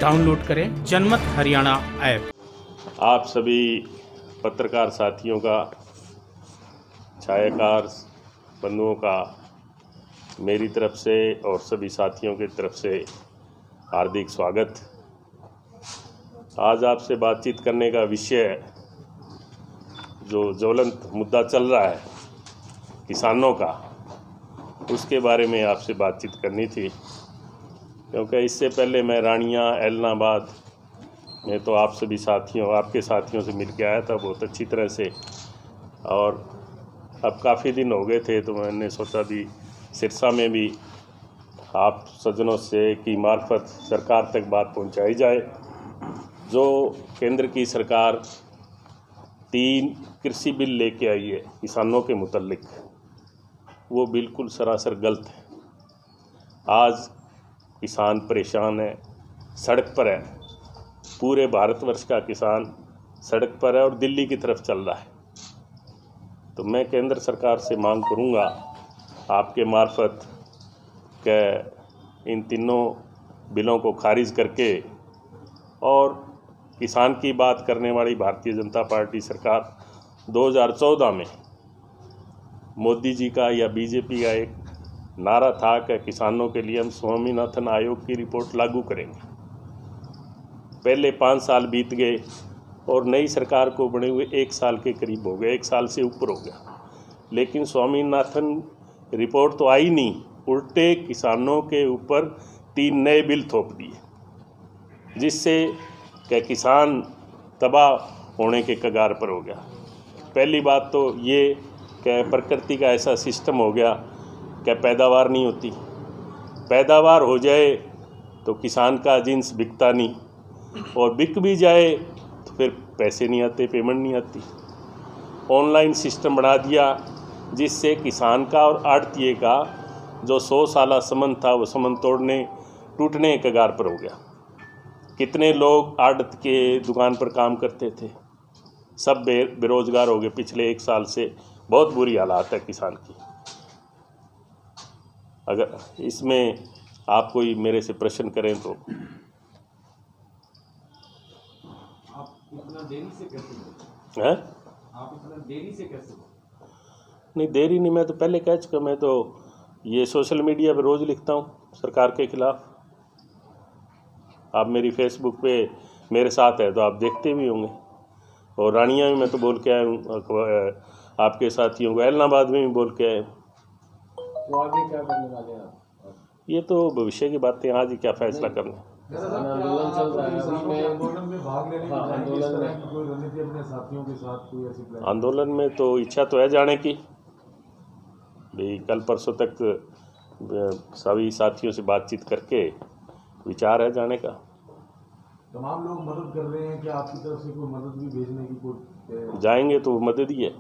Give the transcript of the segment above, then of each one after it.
Download करें जनमत Haryana app. आप सभी पत्रकार साथियों का, छायाकार बंधुओं का मेरी तरफ से और सभी साथियों की तरफ से हार्दिक स्वागत। आज आपसे बातचीत करने का विषय जो ज्वलंत मुद्दा चल रहा है किसानों का, उसके बारे में आपसे बातचीत करनी थी। क्योंकि इससे पहले मैं रानिया, एलनाबाद में तो आप सभी साथियों, आपके साथियों से मिल के आया था बहुत अच्छी तरह से, और अब काफ़ी दिन हो गए थे तो मैंने सोचा भी सिरसा में भी आप सज्जनों से की मार्फत सरकार तक बात पहुंचाई जाए। जो केंद्र की सरकार 3 कृषि बिल लेके आई है किसानों के मुतल्लिक, वो बिल्कुल सरासर गलत है। आज किसान परेशान है, सड़क पर है। पूरे भारतवर्ष का किसान सड़क पर है और दिल्ली की तरफ चल रहा है। तो मैं केंद्र सरकार से मांग करूंगा आपके मार्फत कि इन तीनों बिलों को खारिज करके, और किसान की बात करने वाली भारतीय जनता पार्टी सरकार 2014 में मोदी जी का या बीजेपी का एक नारा था कि किसानों के लिए हम स्वामीनाथन आयोग की रिपोर्ट लागू करेंगे। पहले 5 साल बीत गए और नई सरकार को बने हुए 1 साल के करीब हो गए, 1 साल से ऊपर हो गया, लेकिन स्वामीनाथन रिपोर्ट तो आई नहीं। उल्टे किसानों के ऊपर 3 नए बिल थोप दिए, जिससे कि किसान तबाह होने के कगार पर हो गया। पहली बात तो ये कि प्रकृति का ऐसा सिस्टम हो गया कि पैदावार नहीं होती। पैदावार हो जाए तो किसान का जिन्स बिकता नहीं, और बिक भी जाए तो फिर पैसे नहीं आते, पेमेंट नहीं आती। ऑनलाइन सिस्टम बना दिया, जिससे किसान का और आड़तिए का जो 100 साला संबंध था वो संबंध टूटने के कगार पर हो गया। कितने लोग आड़त के दुकान पर काम करते थे, सब बेरोजगार हो गए। पिछले 1 साल से बहुत बुरी हालात है किसान की। अगर इसमें आप कोई मेरे से प्रश्न करें तो। आप इतना देरी से कैसे बोलते हैं? आप इतना देरी से कैसे बोलते? नहीं, देरी नहीं, मैं तो पहले कह चुका। मैं तो ये सोशल मीडिया पे रोज़ लिखता हूँ सरकार के खिलाफ। आप मेरी फेसबुक पे मेरे साथ है तो आप देखते भी होंगे। और रानिया में मैं तो बोल के आया हूँ, आपके साथियों को एलनाबाद में भी बोल के आया हूँ। तो आगे क्या करने वाले हैं आप? ये तो भविष्य की बातें, आज ही क्या फैसला करना। आंदोलन चल रहा है, आंदोलन में भाग लेने की कोई रणनीति अपने साथियों के साथ कोई ऐसी प्लान? आंदोलन में तो इच्छा तो है जाने की भाई। कल परसों तक सभी साथियों से बातचीत करके विचार है जाने का। तमाम लोग मदद कर रहे हैं कि आपकी तरफ से कोई मदद भी भेजने की कोई? जाएंगे तो मदद ही है।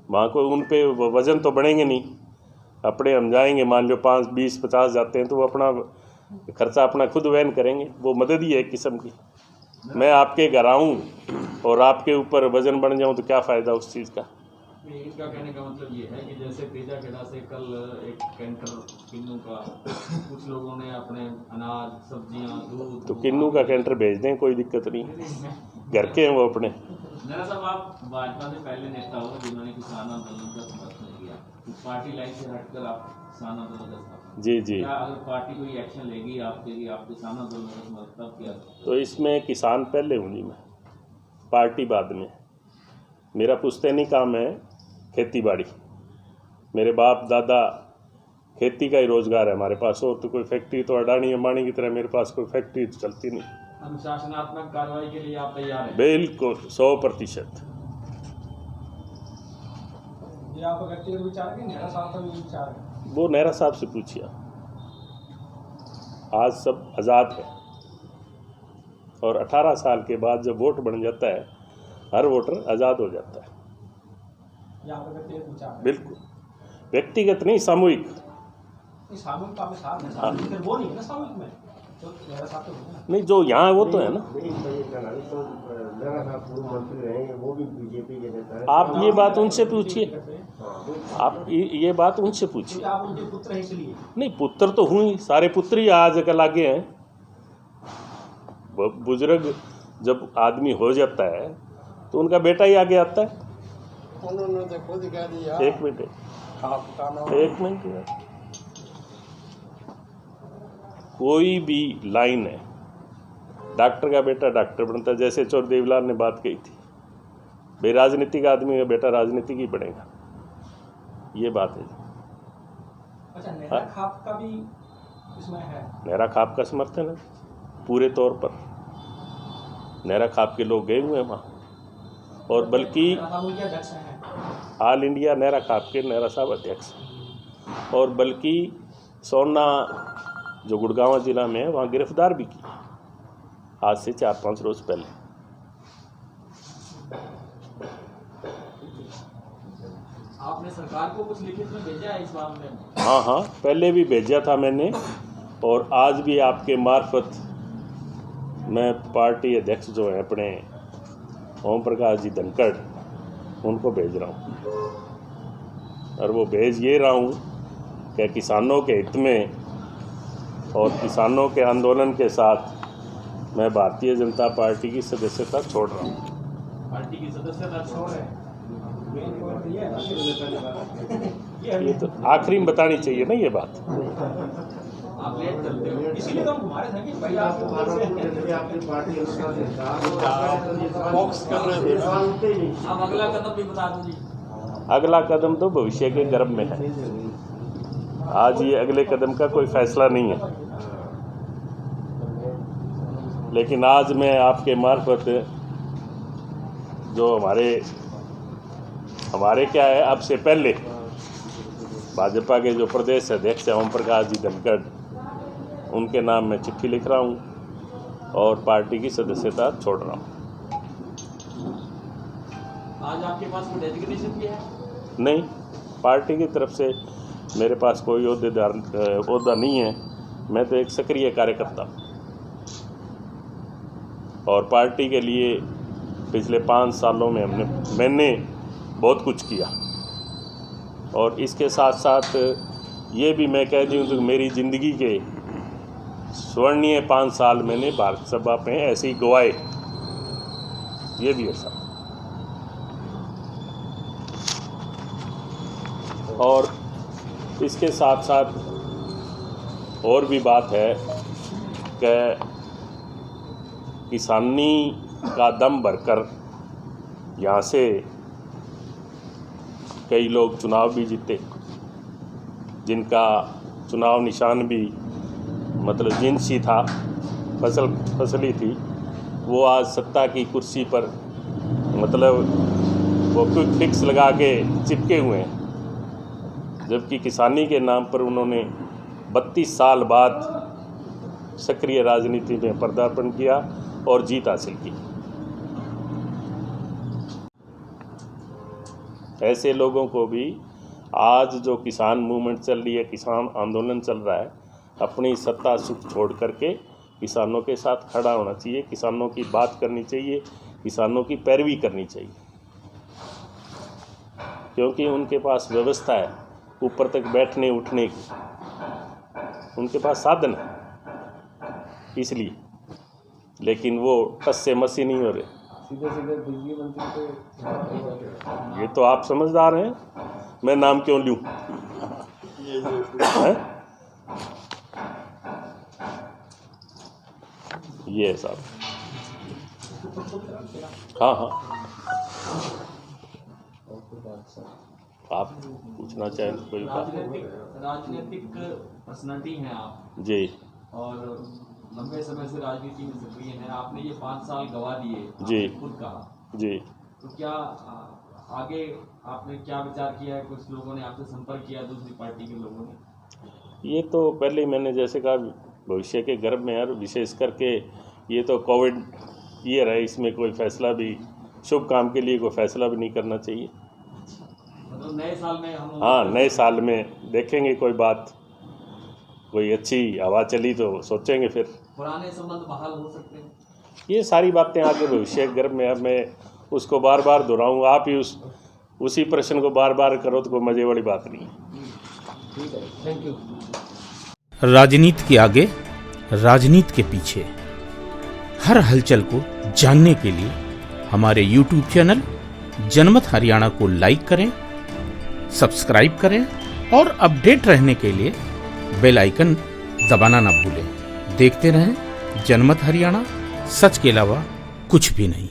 वहाँ को उन पे वजन तो बढ़ेंगे नहीं, अपने हम जाएंगे। मान लो 5, 20, 50 जाते हैं तो वो अपना खर्चा अपना खुद वहन करेंगे। वो मदद ही है एक किस्म की। मैं आपके घर आऊँ और आपके ऊपर वजन बढ़ जाऊँ तो क्या फ़ायदा उस चीज़ का। इनका कहने का मतलब ये है कि जैसे तेजा खेड़ा से कल एक कैंटर किन्नू का, कुछ लोगों ने अपने अनाज, सब्जियां, दूध, तो किन्नू का कैंटर भेज दें, कोई दिक्कत नहीं, घर के हैं वो अपने। मेरा साहब, आप भाजपा से पहले नेता हो जिन्होंने किसान आंदोलन का समर्थन किया। पार्टी लाइन से हटकर आप किसान आंदोलन का समर्थन, जी जी। क्या अगर पार्टी कोई एक्शन लेगी आपके लिए, आप किसान आंदोलन का समर्थन किया? तो इसमें किसान पहले हूँ जी, मैं पार्टी बाद में। मेरा पुश्तैनी काम है खेती बाड़ी। मेरे बाप दादा खेती का ही रोजगार है हमारे पास। और तो कोई फैक्ट्री तो अडानी अंबानी की तरह मेरे पास कोई फैक्ट्री तो चलती नहीं। अनुशासनात्मक कार्रवाई के लिए आप तैयार हैं? बिल्कुल 100%। ये आप व्यक्तिगत विचार है, नेहरा साहब का भी विचार है? वो नेहरा साहब से पूछिए। आज सब आज़ाद है, और 18 साल के बाद जब वोट बन जाता है, हर वोटर आज़ाद हो जाता है। बिल्कुल व्यक्तिगत नहीं, सामूहिक। सामूहिक का साथ है, सामूहिक वो नहीं है ना, सामूहिक में तो नेहरा साहब तो है ना। नहीं, जो यहाँ वो तो है ना। आप ये बात उनसे पूछिए, आप ये बात उनसे पूछिए। आप उनके पुत्र हैं इसलिए? नहीं, पुत्र तो हुई, सारे पुत्र ही आज कल आगे हैं। बुजुर्ग जब आदमी हो जाता है तो उनका बेटा ही आगे आता है। उन्होंने तो खुद कह दिया एक मिनट एक मिनट यार। कोई भी लाइन है, डॉक्टर का बेटा डॉक्टर बनता है, जैसे चौर देवलाल ने बात कही थी, भाई राजनीतिक आदमी का बेटा राजनीतिक ही बनेगा, ये बात है। अच्छा, नेहरा खाप का भी इसमें है? नेहरा खाप का समर्थन है पूरे तौर पर। नेहरा खाप के लोग गए हुए हैं वहाँ, और बल्कि अध्यक्ष हैं ऑल इंडिया नेहरा खाप के नेहरा साहब अध्यक्ष हैं, और बल्कि सोना जो गुड़गांव जिला में है वहाँ गिरफ्तार भी की आज से 4-5 रोज पहले। आपने सरकार को कुछ लिखित में भेजा है इस मामले में? हाँ, पहले भी भेजा था मैंने, और आज भी आपके मार्फत मैं पार्टी अध्यक्ष जो हैं अपने ओम प्रकाश जी धनखड़, उनको भेज रहा हूँ। और वो भेज ये रहा हूँ कि किसानों के हित में और किसानों के आंदोलन के साथ मैं भारतीय जनता पार्टी की सदस्यता छोड़ रहा हूँ। पार्टी की सदस्यता छोड़ रहे हैं? ये तो आखिरी में बतानी चाहिए ना ये बात। आप लेट चलते हो, इसीलिए तो हम घुमा रहे थे कि भाई आप आपकी पार्टी बॉक्स कर रहे थे। अब अगला कदम भी बता दो जी। अगला कदम तो भविष्य के गर्भ में है, आज ये अगले कदम का कोई फैसला नहीं है। लेकिन आज मैं आपके मार्फत जो हमारे क्या है, अब से पहले भाजपा के जो प्रदेश अध्यक्ष हैं ओम प्रकाश जी धनखड़, उनके नाम में चिट्ठी लिख रहा हूँ और पार्टी की सदस्यता छोड़ रहा हूँ। आज आपके पास कोई डेजिग्नेशन भी है? नहीं, पार्टी की तरफ से मेरे पास कोई ओहदा नहीं है। मैं तो एक सक्रिय कार्यकर्ता हूँ और पार्टी के लिए पिछले 5 सालों में मैंने बहुत कुछ किया, और इसके साथ साथ ये भी मैं कह दूँ कि मेरी ज़िंदगी के स्वर्णीय 5 साल मैंने भारत सभा में ऐसे ही गवाए, ये भी है साहब। और इसके साथ साथ और भी बात है कि किसानी का दम भरकर यहाँ से कई लोग चुनाव भी जीते, जिनका चुनाव निशान भी मतलब जिनसी था, फसली थी, वो आज सत्ता की कुर्सी पर मतलब वो क्विक फिक्स लगा के चिपके हुए हैं, जबकि किसानी के नाम पर उन्होंने 32 साल बाद सक्रिय राजनीति में पदार्पण किया और जीत हासिल की। ऐसे लोगों को भी आज जो किसान मूवमेंट चल रही है, किसान आंदोलन चल रहा है, अपनी सत्ता सुख छोड़ करके किसानों के साथ खड़ा होना चाहिए, किसानों की बात करनी चाहिए, किसानों की पैरवी करनी चाहिए, क्योंकि उनके पास व्यवस्था है ऊपर तक बैठने उठने की, उनके पास साधन है इसलिए। लेकिन वो टस से मसी नहीं हो रहे। सीधे बिजली मंत्री को ये तो आप समझदार हैं, मैं नाम क्यों लूँ? ये है साहब। हाँ, आप पूछना चाहें तो कोई बात? राजनीतिक पर्सनालिटी हैं आप जी, और लंबे समय से राजनीति में सक्रिय हैं। आपने ये 5 साल गवा दिए, जी, खुद कहा, जी। तो क्या आगे आपने क्या विचार किया है? कुछ लोगों ने आपसे संपर्क किया, दूसरी पार्टी के लोगों ने? ये तो पहले ही मैंने जैसे कहा, भविष्य के गर्भ में, और विशेष करके ये तो कोविड ईयर है, इसमें कोई फैसला भी, शुभ काम के लिए कोई फैसला भी नहीं करना चाहिए। मतलब नए साल में हम, हाँ, नए साल में देखेंगे कोई बात, कोई अच्छी हवा चली तो सोचेंगे फिर। पुराने संबंध बहाल हो सकते हैं? ये सारी बातें आगे भविष्य के गर्भ में, अब मैं उसको बार बार दोहराऊँ, आप ही उसी प्रश्न को बार बार करो तो कोई मजे वाली बात नहीं है। ठीक है, थैंक यू। राजनीति के आगे, राजनीति के पीछे, हर हलचल को जानने के लिए हमारे YouTube चैनल जनमत हरियाणा को लाइक करें, सब्सक्राइब करें और अपडेट रहने के लिए बेल आइकन दबाना ना भूलें। देखते रहें जनमत हरियाणा, सच के अलावा कुछ भी नहीं।